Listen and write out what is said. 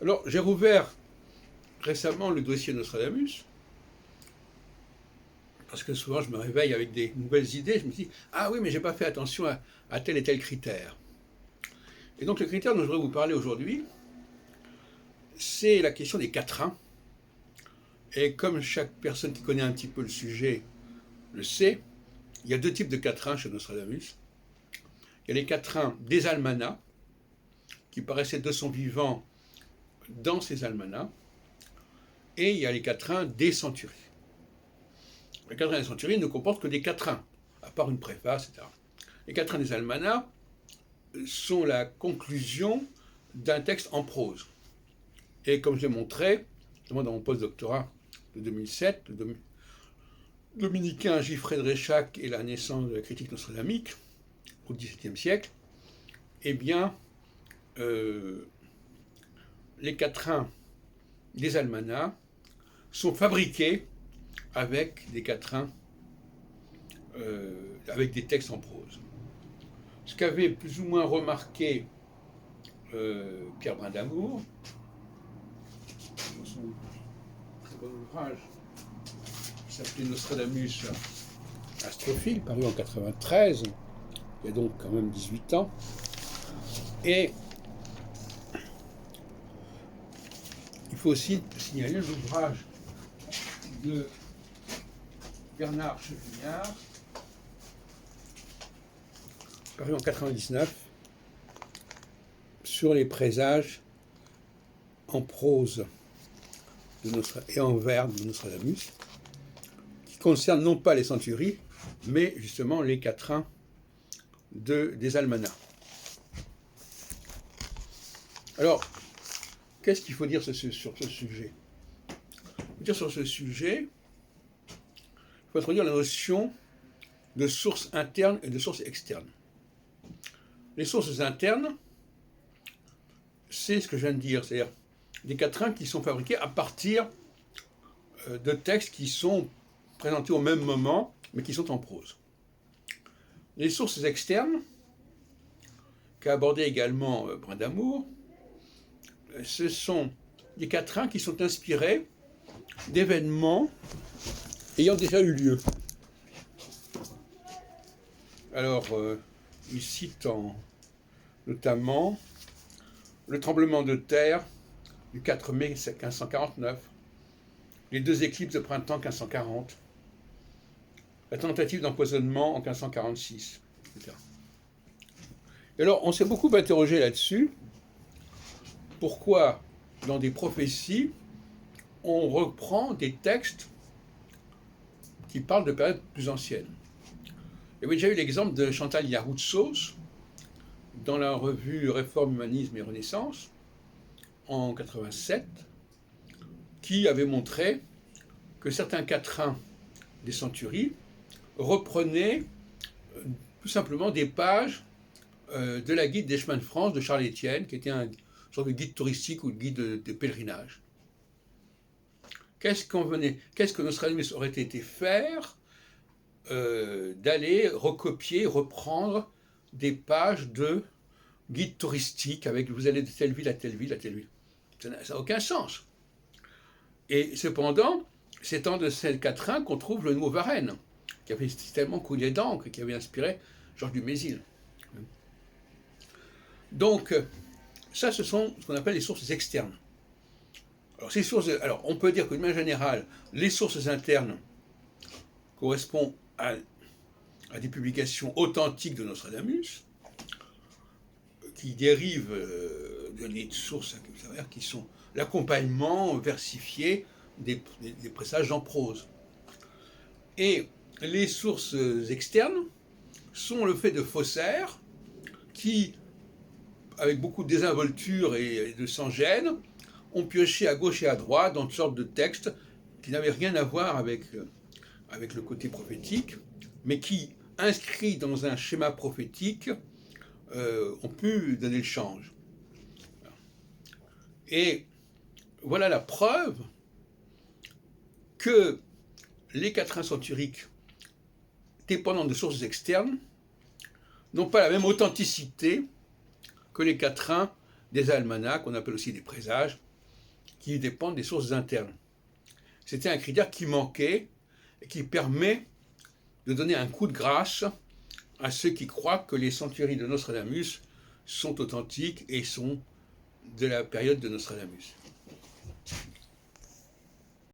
Alors, j'ai rouvert récemment le dossier Nostradamus, parce que souvent je me réveille avec des nouvelles idées, je me dis, ah oui, mais j'ai pas fait attention à tel et tel critère. Et donc le critère dont je voudrais vous parler aujourd'hui, c'est la question des quatrains. Et comme chaque personne qui connaît un petit peu le sujet le sait, il y a deux types de quatrains chez Nostradamus. Il y a les quatrains des almanachs, qui paraissaient de son vivant dans ces almanachs, et il y a les quatrains des centuries. Les quatrains des centuries ne comportent que des quatrains, à part une préface, etc. Les quatrains des almanachs sont la conclusion d'un texte en prose. Et comme je l'ai montré, notamment dans mon post-doctorat de 2007, le dominicain J. Frédéric et la naissance de la critique nostradamique au XVIIe siècle, eh bien, les quatrains des almanachs sont fabriqués avec des quatrains, avec des textes en prose. Ce qu'avait plus ou moins remarqué Pierre Brindamour, dans son très bon ouvrage qui s'appelait Nostradamus Astrophile, paru en 93, il y a donc quand même 18 ans, et il faut aussi signaler l'ouvrage de Bernard Chevignard, paru en 99, sur les présages en prose et en vers de Nostradamus, qui concerne non pas les centuries, mais justement les quatrains des almanachs. Alors, qu'est-ce qu'il faut dire sur ce sujet? Il faut dire sur ce sujet, il faut introduire la notion de source interne et de source externe. Les sources internes, c'est ce que je viens de dire, c'est-à-dire des quatrains qui sont fabriqués à partir de textes qui sont présentés au même moment, mais qui sont en prose. Les sources externes, qu'a abordé également Brindamour, ce sont des quatrains qui sont inspirés d'événements ayant déjà eu lieu. Alors, il cite notamment le tremblement de terre du 4 mai 1549, les deux éclipses de printemps 1540, la tentative d'empoisonnement en 1546, etc. Et alors, on s'est beaucoup interrogé là-dessus. Pourquoi, dans des prophéties, on reprend des textes qui parlent de périodes plus anciennes? Il y avait déjà eu l'exemple de Chantal Yaroutsos dans la revue Réforme, Humanisme et Renaissance en 87, qui avait montré que certains quatrains des centuries reprenaient tout simplement des pages de la guide des chemins de France de Charles Étienne, qui était un sorte de guide touristique ou de guide de pèlerinage. Qu'est-ce que Nostradamus aurait été faire d'aller recopier, reprendre des pages de guides touristiques avec vous allez de telle ville à telle ville à telle ville? Ça n'a aucun sens. Et cependant, c'est en de ces quatrains qu'on trouve le nouveau Varenne, qui avait tellement coulé d'encre et qui avait inspiré Georges Dumézil. Donc, ça, ce sont ce qu'on appelle les sources externes. Alors, on peut dire que d'une manière générale, les sources internes correspondent à des publications authentiques de Nostradamus, qui dérivent des sources qui sont l'accompagnement versifié des présages en prose. Et les sources externes sont le fait de faussaires qui, avec beaucoup de désinvolture et de sans-gêne, ont pioché à gauche et à droite dans toutes sortes de textes qui n'avaient rien à voir avec le côté prophétique, mais qui, inscrits dans un schéma prophétique, ont pu donner le change. Et voilà la preuve que les quatrains centuriques, dépendant de sources externes, n'ont pas la même authenticité que les quatrains des almanachs, qu'on appelle aussi des présages, qui dépendent des sources internes. C'était un critère qui manquait et qui permet de donner un coup de grâce à ceux qui croient que les sanctuaires de Nostradamus sont authentiques et sont de la période de Nostradamus.